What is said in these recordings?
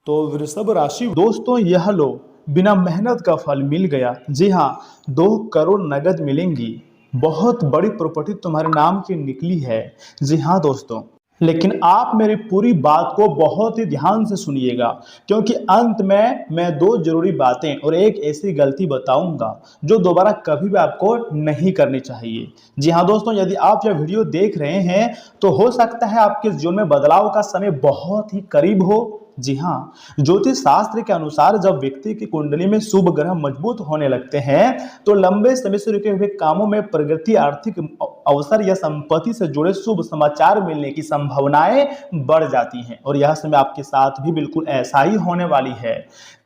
तो वृषभ राशि दोस्तों, यह लो, बिना मेहनत का फल मिल गया। जी हाँ, 2 करोड़ नगद मिलेंगी। बहुत बड़ी प्रॉपर्टी तुम्हारे नाम की निकली है। जी हाँ दोस्तों, लेकिन आप मेरी पूरी बात को बहुत ही ध्यान से सुनिएगा, क्योंकि अंत में मैं 2 जरूरी बातें और एक ऐसी गलती बताऊंगा जो दोबारा कभी भी आपको नहीं करनी चाहिए। जी हाँ दोस्तों, यदि आप यह वीडियो देख रहे हैं तो हो सकता है आपके जीवन में बदलाव का समय बहुत ही करीब हो। जी हाँ, ज्योतिष शास्त्र के अनुसार जब व्यक्ति की कुंडली में शुभ ग्रह मजबूत होने लगते हैं तो लंबे समय से रुके हुए कामों में प्रगति, आर्थिक अवसर या संपत्ति से जुड़े शुभ समाचार मिलने की संभावनाएं बढ़ जाती हैं। और यह समय आपके साथ भी बिल्कुल ऐसा ही होने वाली है।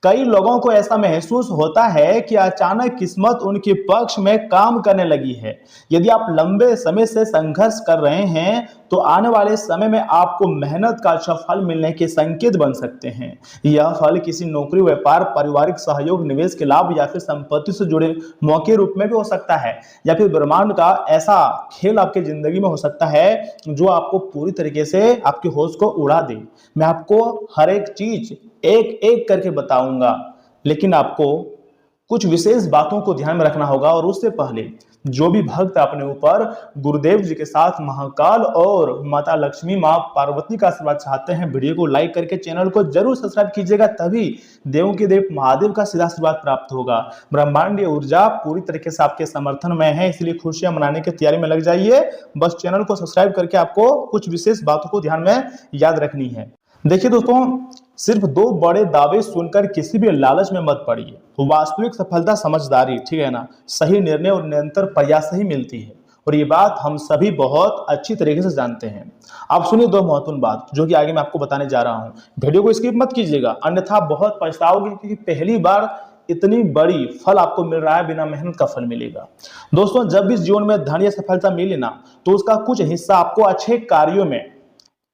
कई लोगों को ऐसा महसूस होता है कि अचानक किस्मत उनके पक्ष में काम करने लगी है। यदि आप लंबे समय से संघर्ष कर रहे हैं तो आने वाले समय में आपको मेहनत का अच्छा फल मिलने के संकेत बन सकते हैं। यह फल किसी नौकरी, व्यापार, पारिवारिक सहयोग, निवेश के लाभ या फिर संपत्ति से जुड़े मौके रूप में भी हो सकता है, या फिर ब्रह्मांड का ऐसा खेल आपके जिंदगी में हो सकता है जो आपको पूरी तरीके से आपके होश को उड़ा दे। मैं आपको हर एक चीज एक एक करके बताऊंगा, लेकिन आपको कुछ विशेष बातों को ध्यान में रखना होगा। और उससे पहले जो भी भक्त अपने ऊपर गुरुदेव जी के साथ महाकाल और माता लक्ष्मी, मां पार्वती का आशीर्वाद चाहते हैं, वीडियो को लाइक करके चैनल को जरूर सब्सक्राइब कीजिएगा, तभी देवों के देव महादेव का सीधा आशीर्वाद प्राप्त होगा। ब्रह्मांडीय ऊर्जा पूरी तरीके से आपके समर्थन में है, इसलिए खुशियां मनाने की तैयारी में लग जाइए। बस चैनल को सब्सक्राइब करके आपको कुछ विशेष बातों को ध्यान में याद रखनी है। देखिए दोस्तों, सिर्फ 2 बड़े दावे सुनकर किसी भी लालच में मत पड़िए। वास्तविक सफलता समझदारी, ठीक है ना, सही निर्णय और निरंतर प्रयास से ही मिलती है। और ये बात हम सभी बहुत अच्छी तरीके से जानते हैं। आप सुनिए 2 महत्वपूर्ण बात जो कि आगे मैं आपको बताने जा रहा हूं। वीडियो को स्किप मत कीजिएगा, अन्यथा बहुत पछताओगे, क्योंकि पहली बार इतनी बड़ी फल आपको मिल रहा है, बिना मेहनत का फल मिलेगा। दोस्तों, जब भी जीवन में धन या सफलता मिले ना, तो उसका कुछ हिस्सा आपको अच्छे कार्यों में,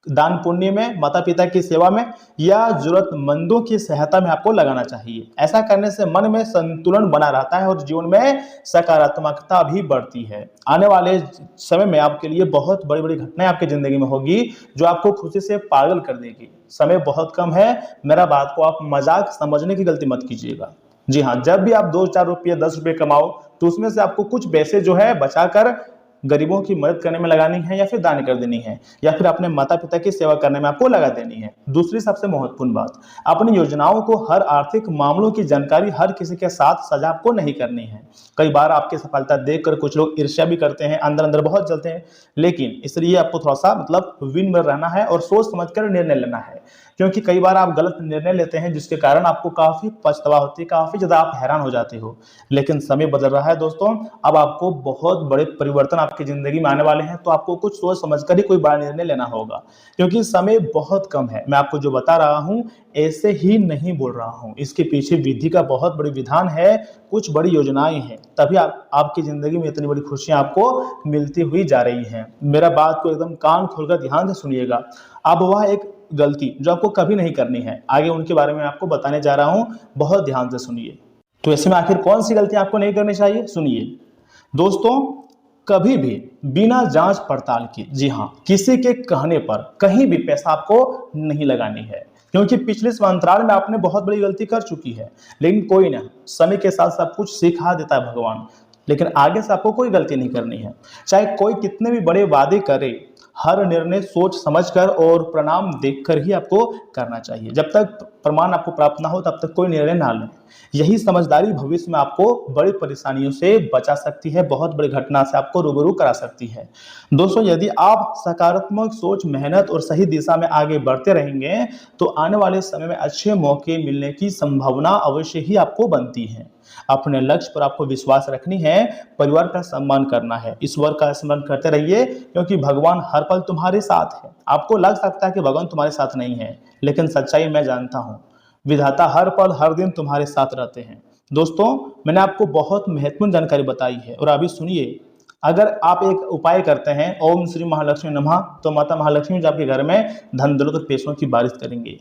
दान पुण्य में, माता पिता की सेवा में या जरूरतमंदों की सहायता में आपको लगाना चाहिए। ऐसा करने से मन में संतुलन बना रहता है और जीवन में सकारात्मकता भी बढ़ती है। आने वाले समय में आपके लिए बहुत बड़ी बड़ी घटनाएं आपकी जिंदगी में होगी जो आपको खुशी से पागल कर देगी। समय बहुत कम है, मेरा बात को आप मजाक समझने की गलती मत कीजिएगा। जी हाँ, जब भी आप 2-4 रुपये, 10 रुपये कमाओ तो उसमें से आपको कुछ पैसे जो है बचाकर गरीबों की मदद करने में लगानी है, या फिर दान कर देनी है, या फिर अपने माता पिता की सेवा करने में आपको लगा देनी है। दूसरी सबसे महत्वपूर्ण बात, अपनी योजनाओं को, हर आर्थिक मामलों की जानकारी हर किसी के साथ साझा आपको नहीं करनी है। कई बार आपकी सफलता देखकर कुछ लोग ईर्ष्या भी करते हैं, अंदर अंदर बहुत जलते हैं, लेकिन इसलिए आपको थोड़ा सा विन में रहना है और सोच समझकर निर्णय लेना है। क्योंकि कई बार आप गलत निर्णय लेते हैं जिसके कारण आपको काफी पछतावा होती है, काफी ज्यादा आप हैरान हो जाते हो। लेकिन समय बदल रहा है दोस्तों, अब आपको बहुत बड़े परिवर्तन आपकी जिंदगी में आने वाले हैं, तो आपको कुछ सोच समझकर ही कोई बड़ा निर्णय लेना होगा, क्योंकि समय बहुत कम है। मैं आपको जो बता रहा हूं ऐसे ही नहीं बोल रहा हूं, इसके पीछे विधि का बहुत बड़ी विधान है, कुछ बड़ी योजनाएं हैं, तभी आपकी जिंदगी में इतनी बड़ी खुशियां आपको मिलती हुई जा रही हैं। मेरा बात को एकदम कान खोलकर ध्यान से सुनिएगा। अब वह एक गलती जो आपको कभी नहीं करनी है, आगे उनके बारे में आपको बताने जा रहा हूं, बहुत ध्यान से सुनिए। तो ऐसे में आखिर कौन सी गलती आपको नहीं करनी चाहिए, सुनिए दोस्तों। कभी भी बिना जांच पड़ताल के, जी हाँ, किसी के कहने पर कहीं भी पैसा आपको नहीं लगानी है, क्योंकि पिछले अंतराल में आपने बहुत बड़ी गलती कर चुकी है। लेकिन कोई ना, समय के साथ सब कुछ सिखा देता है भगवान, लेकिन आगे से आपको कोई गलती नहीं करनी है। चाहे कोई कितने भी बड़े वादे करे, हर निर्णय सोच समझकर और प्रणाम देखकर ही आपको करना चाहिए। जब तक प्रमाण आपको प्राप्त ना हो तब तक कोई निर्णय ना लें। यही समझदारी भविष्य में आपको बड़ी परेशानियों से बचा सकती है, बहुत बड़ी घटना से आपको रूबरू करा सकती है। दोस्तों, यदि आप सकारात्मक सोच, मेहनत और सही दिशा में आगे बढ़ते रहेंगे तो आने वाले समय में अच्छे मौके मिलने की संभावना अवश्य ही आपको बनती है। अपने लक्ष्य पर आपको विश्वास रखनी है, परिवार का सम्मान करना है, ईश्वर का स्मरण करते रहिए, क्योंकि भगवान हर पल तुम्हारे साथ है। आपको लग सकता है कि भगवान तुम्हारे साथ नहीं है, लेकिन सच्चाई मैं जानता हूं, विधाता हर पल हर दिन तुम्हारे साथ रहते हैं। दोस्तों, मैंने आपको बहुत महत्वपूर्ण जानकारी बताई है, और अभी सुनिए। अगर आप एक उपाय करते हैं, ओम श्री महालक्ष्मी नमः, तो माता महालक्ष्मी जो आपके घर में धन दौलत और पैसों की बारिश करेंगे।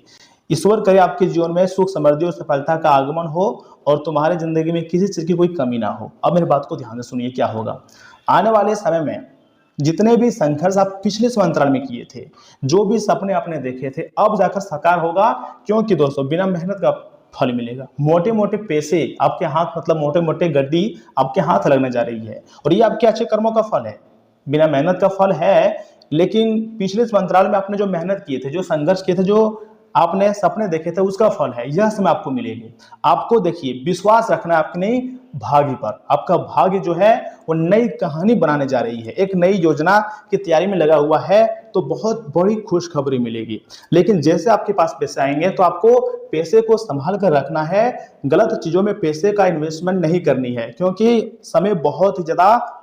ईश्वर करे आपके जीवन में सुख, समृद्धि और सफलता का आगमन हो और तुम्हारे जिंदगी में किसी चीज की कोई कमी ना हो। अब मेरी बात को ध्यान से सुनिए, क्या होगा आने वाले समय में। जितने भी संघर्ष आप पिछले अंतराल में किए थे, जो भी सपने आपने देखे थे, अब जाकर साकार होगा। क्योंकि दोस्तों बिना मेहनत का फल मिलेगा। मोटे मोटे पैसे आपके हाथ, मतलब मोटे मोटे गड्डी आपके हाथ लगने जा रही है, और ये आपके अच्छे कर्मों का फल है। बिना मेहनत का फल है, लेकिन पिछले अंतराल में आपने जो मेहनत किए थे, जो संघर्ष किए थे, जो आपने सपने देखे थे, उसका फल है, यह समय आपको मिलेगी। आपको देखिए विश्वास रखना है आपकी नई भाग्य पर। आपका भाग्य जो है वो नई कहानी बनाने जा रही है, एक नई योजना की तैयारी में लगा हुआ है, तो बहुत बड़ी खुशखबरी मिलेगी। लेकिन जैसे आपके पास पैसे आएंगे तो आपको पैसे को संभाल कर रखना है। गलत चीजों में पैसे का इन्वेस्टमेंट नहीं करनी है, क्योंकि समय बहुत ही ज्यादा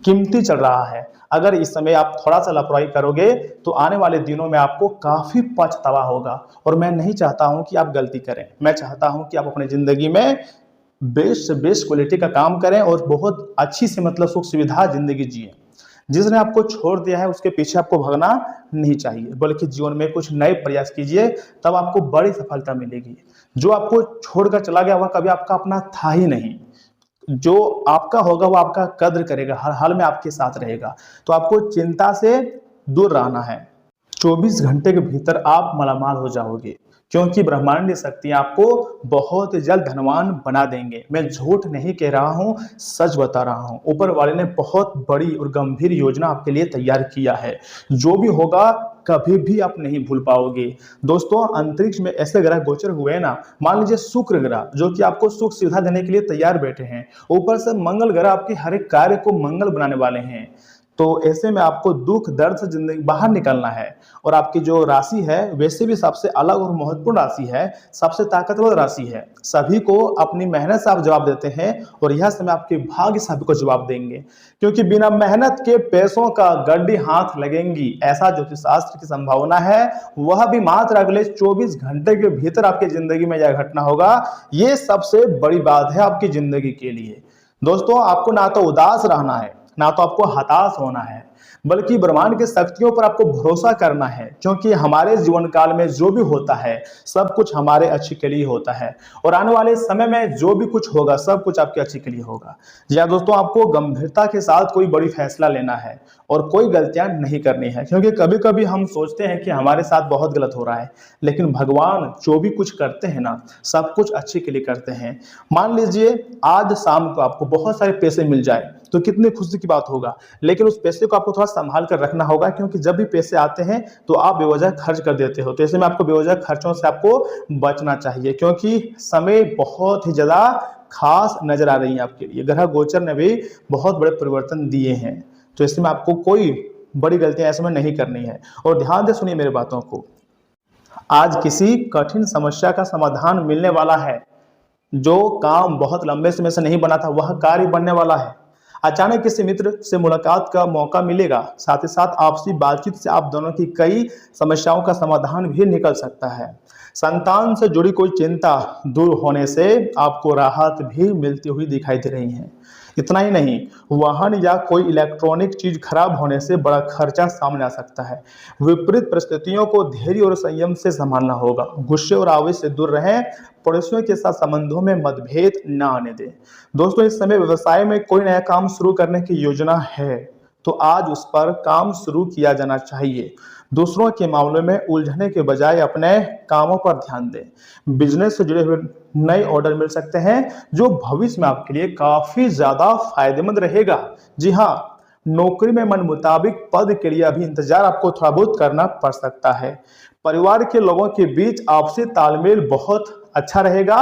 कीमती चल रहा है। अगर इस समय आप थोड़ा सा लापरवाही करोगे तो आने वाले दिनों में आपको काफी पछतावा होगा, और मैं नहीं चाहता हूं कि आप गलती करें। मैं चाहता हूं कि आप अपनी जिंदगी में बेस्ट से बेस्ट क्वालिटी का काम करें और बहुत अच्छी से, मतलब सुख सुविधा जिंदगी जिए। जिसने आपको छोड़ दिया है उसके पीछे आपको भागना नहीं चाहिए, बल्कि जीवन में कुछ नए प्रयास कीजिए, तब आपको बड़ी सफलता मिलेगी। जो आपको छोड़कर चला गया वह कभी आपका अपना था ही नहीं। जो आपका होगा वो आपका कद्र करेगा, हर हाल में आपके साथ रहेगा। तो आपको चिंता से दूर रहना है। 24 घंटे के भीतर आप मालामाल हो जाओगे, क्योंकि ब्रह्मांडीय शक्तियां आपको बहुत जल्द धनवान बना देंगे। मैं झूठ नहीं कह रहा हूं, सच बता रहा हूं। ऊपर वाले ने बहुत बड़ी और गंभीर योजना आपके लिए तैयार किया है। जो भी होगा कभी भी आप नहीं भूल पाओगे। दोस्तों अंतरिक्ष में ऐसे ग्रह गोचर हुए ना, मान लीजिए शुक्र ग्रह जो कि आपको सुख सुविधा देने के लिए तैयार बैठे हैं, ऊपर से मंगल ग्रह आपके हर एक कार्य को मंगल बनाने वाले हैं। तो ऐसे में आपको दुख दर्द से जिंदगी बाहर निकलना है। और आपकी जो राशि है वैसे भी सबसे अलग और महत्वपूर्ण राशि है, सबसे ताकतवर राशि है। सभी को अपनी मेहनत से आप जवाब देते हैं, और यह समय आपके भाग्य सभी को जवाब देंगे। क्योंकि बिना मेहनत के पैसों का गड्डी हाथ लगेंगी, ऐसा ज्योतिष शास्त्र की संभावना है। वह भी मात्र अगले 24 घंटे के भीतर आपकी जिंदगी में यह घटना होगा। ये सबसे बड़ी बात है आपकी जिंदगी के लिए। दोस्तों आपको ना तो उदास रहना है, ना तो आपको हताश होना है, बल्कि ब्रह्मांड की शक्तियों पर आपको भरोसा करना है। क्योंकि हमारे जीवन काल में जो भी होता है सब कुछ हमारे अच्छे के लिए होता है, और आने वाले समय में जो भी कुछ होगा सब कुछ आपके अच्छे के लिए होगा। जी हाँ दोस्तों, आपको गंभीरता के साथ कोई बड़ी फैसला लेना है और कोई गलतियां नहीं करनी है। क्योंकि कभी कभी हम सोचते हैं कि हमारे साथ बहुत गलत हो रहा है, लेकिन भगवान जो भी कुछ करते हैं ना, सब कुछ अच्छे के लिए करते हैं। मान लीजिए आज शाम को आपको बहुत सारे पैसे मिल जाए तो कितनी खुशी की बात होगा, लेकिन उस पैसे को आपको थोड़ा संभाल कर रखना होगा। क्योंकि जब भी पैसे आते हैं तो आप बेवजह खर्च कर देते हो, तो ऐसे में आपको बेवजह खर्चों से आपको बचना चाहिए। क्योंकि समय बहुत ही ज्यादा खास नजर आ रही है आपके लिए। ग्रह गोचर ने भी बहुत बड़े परिवर्तन दिए हैं, तो इसमें आपको कोई बड़ी गलतियां ऐसे में नहीं करनी है। और ध्यान से सुनिए मेरी बातों को। आज किसी कठिन समस्या का समाधान मिलने वाला है। जो काम बहुत लंबे समय से नहीं बना था वह कार्य बनने वाला है। अचानक किसी मित्र से मुलाकात का मौका मिलेगा। साथ ही साथ आपसी बातचीत से आप दोनों की कई समस्याओं का समाधान भी निकल सकता है। संतान से जुड़ी कोई चिंता दूर होने से आपको राहत भी मिलती हुई दिखाई दे रही है। इतना ही नहीं, वाहन या कोई इलेक्ट्रॉनिक चीज खराब होने से बड़ा खर्चा सामने आ सकता है। विपरीत परिस्थितियों को धैर्य और संयम से संभालना होगा। गुस्से और आवेश से दूर रहें। पड़ोसियों के साथ संबंधों में मतभेद न आने दें। दोस्तों इस समय व्यवसाय में कोई नया काम शुरू करने की योजना है तो आज उस पर काम शुरू किया जाना चाहिए। दूसरों के मामलों में उलझने के बजाय अपने कामों पर ध्यान दें। बिजनेस से जुड़े हुए नए ऑर्डर मिल सकते हैं जो भविष्य में आपके लिए काफी ज्यादा फायदेमंद रहेगा। जी हाँ, नौकरी में मन मुताबिक पद के लिए अभी इंतजार आपको थोड़ा बहुत करना पड़ सकता है। परिवार के लोगों के बीच आपसी तालमेल बहुत अच्छा रहेगा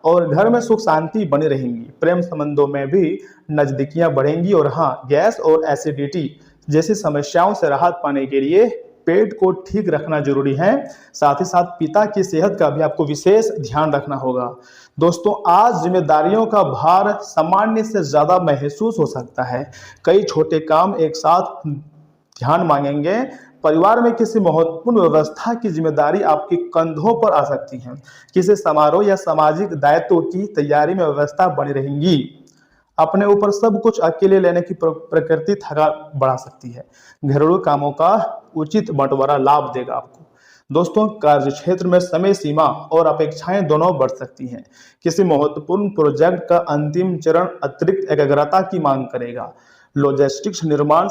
और घर में सुख शांति बनी रहेंगी। प्रेम संबंधों में भी नजदीकियां बढ़ेंगी। और हाँ, गैस और एसिडिटी जैसी समस्याओं से राहत पाने के लिए पेट को ठीक रखना जरूरी है। साथ ही साथ पिता की सेहत का भी आपको विशेष ध्यान रखना होगा। दोस्तों आज जिम्मेदारियों का भार सामान्य से ज्यादा महसूस हो सकता है। कई छोटे काम एक साथ ध्यान मांगेंगे। परिवार में किसी महत्वपूर्ण व्यवस्था की जिम्मेदारी आपके कंधों पर आ सकती है। किसी समारोह या सामाजिक दायित्व की तैयारी में व्यवस्था बनी रहेंगी। अपने ऊपर सब कुछ अकेले लेने की प्रकृति थकान बढ़ा सकती है। घरेलू कामों का उचित बंटवारा लाभ देगा आपको। दोस्तों कार्य क्षेत्र में समय सीमा और अपेक्षाएं दोनों बढ़ सकती हैं। किसी महत्वपूर्ण प्रोजेक्ट का अंतिम चरण अतिरिक्त एकाग्रता की मांग करेगा। लॉजिस्टिक्स, निर्माण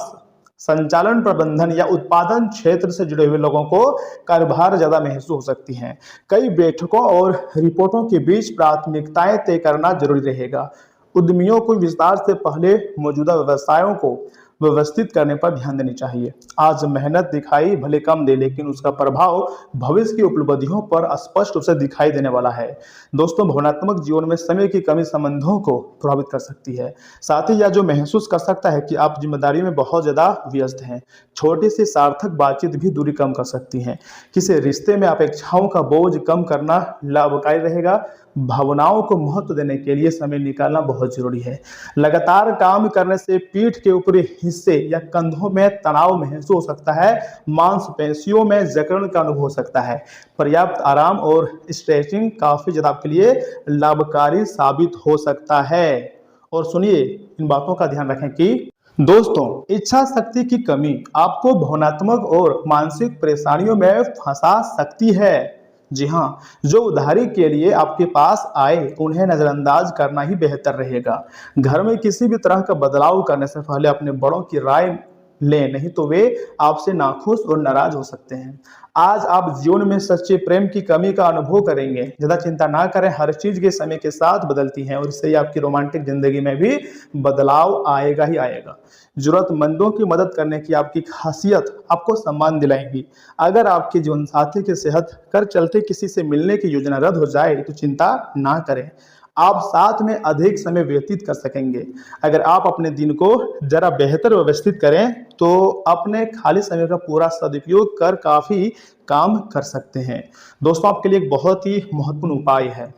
संचालन प्रबंधन या उत्पादन क्षेत्र से जुड़े हुए लोगों को कार्यभार ज्यादा महसूस हो सकती हैं। कई बैठकों और रिपोर्टों के बीच प्राथमिकताएं तय करना जरूरी रहेगा। उद्यमियों को विस्तार से पहले मौजूदा व्यवसायों को व्यवस्थित करने पर ध्यान देनी चाहिए। आज मेहनत दिखाई भले कम दे, लेकिन उसका प्रभाव भविष्य की उपलब्धियों पर स्पष्ट रूप से दिखाई देने वाला है। दोस्तों, भावनात्मक जीवन में समय की कमी संबंधों को प्रभावित कर सकती है। साथ ही यह जो महसूस कर सकता है कि आप जिम्मेदारी में बहुत ज्यादा व्यस्त हैं। छोटी सी सार्थक बातचीत भी दूरी कम कर सकती है। किसी रिश्ते में अपेक्षाओं का बोझ कम करना लाभकारी रहेगा। भावनाओं को महत्व देने के लिए समय निकालना बहुत जरूरी है। लगातार काम करने से पीठ के ऊपरी हिस्से या कंधों में तनाव महसूस हो सकता है। मांसपेशियों में जकड़न का अनुभव हो सकता है। पर्याप्त आराम और स्ट्रेचिंग काफी ज्यादा आपके लिए लाभकारी साबित हो सकता है। और सुनिए, इन बातों का ध्यान रखें कि दोस्तों, इच्छा शक्ति की कमी आपको भावनात्मक और मानसिक परेशानियों में फंसा सकती है। जी हाँ, जो उधारी के लिए आपके पास आए उन्हें नजरअंदाज करना ही बेहतर रहेगा। घर में किसी भी तरह का बदलाव करने से पहले अपने बड़ों की राय लें, नहीं तो वे आपसे नाखुश और नाराज हो सकते हैं। आज आप जीवन में सच्चे प्रेम की कमी का अनुभव करेंगे। ज्यादा चिंता ना करें, हर चीज के समय के साथ बदलती है और इससे आपकी रोमांटिक जिंदगी में भी बदलाव आएगा ही आएगा। जरूरतमंदों की मदद करने की आपकी खासियत आपको सम्मान दिलाएगी। अगर आपके जीवन साथी की सेहत कर चलते किसी से मिलने की योजना रद्द हो जाए तो चिंता ना करें, आप साथ में अधिक समय व्यतीत कर सकेंगे। अगर आप अपने दिन को जरा बेहतर व्यवस्थित करें तो अपने खाली समय का पूरा सदुपयोग कर काफी काम कर सकते हैं। दोस्तों, आपके लिए एक बहुत ही महत्वपूर्ण उपाय है।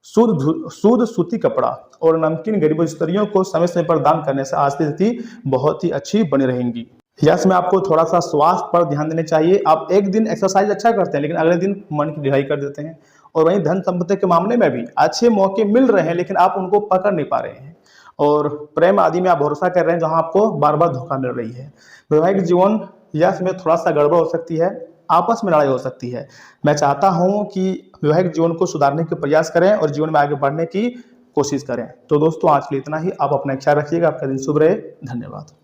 शुद्ध सूती कपड़ा और नमकीन गरीब स्त्रियों को समय समय पर दान करने से आर्थिक स्थिति बहुत ही अच्छी बनी रहेगी। यस, में आपको थोड़ा सा स्वास्थ्य पर ध्यान देना चाहिए। आप एक दिन एक्सरसाइज अच्छा करते हैं लेकिन अगले दिन मन की ढिलाई कर देते हैं। और वहीं धन संपत्ति के मामले में भी अच्छे मौके मिल रहे हैं लेकिन आप उनको पकड़ नहीं पा रहे हैं। और प्रेम आदि में आप भरोसा कर रहे हैं जहां आपको बार बार धोखा मिल रही है। वैवाहिक जीवन यस में थोड़ा सा गड़बड़ हो सकती है, आपस में लड़ाई हो सकती है। मैं चाहता हूं कि वैवाहिक जीवन को सुधारने के प्रयास करें और जीवन में आगे बढ़ने की कोशिश करें। तो दोस्तों, आज के लिए इतना ही। आप अपना ख्याल रखिएगा। आपका दिन शुभ रहे। धन्यवाद।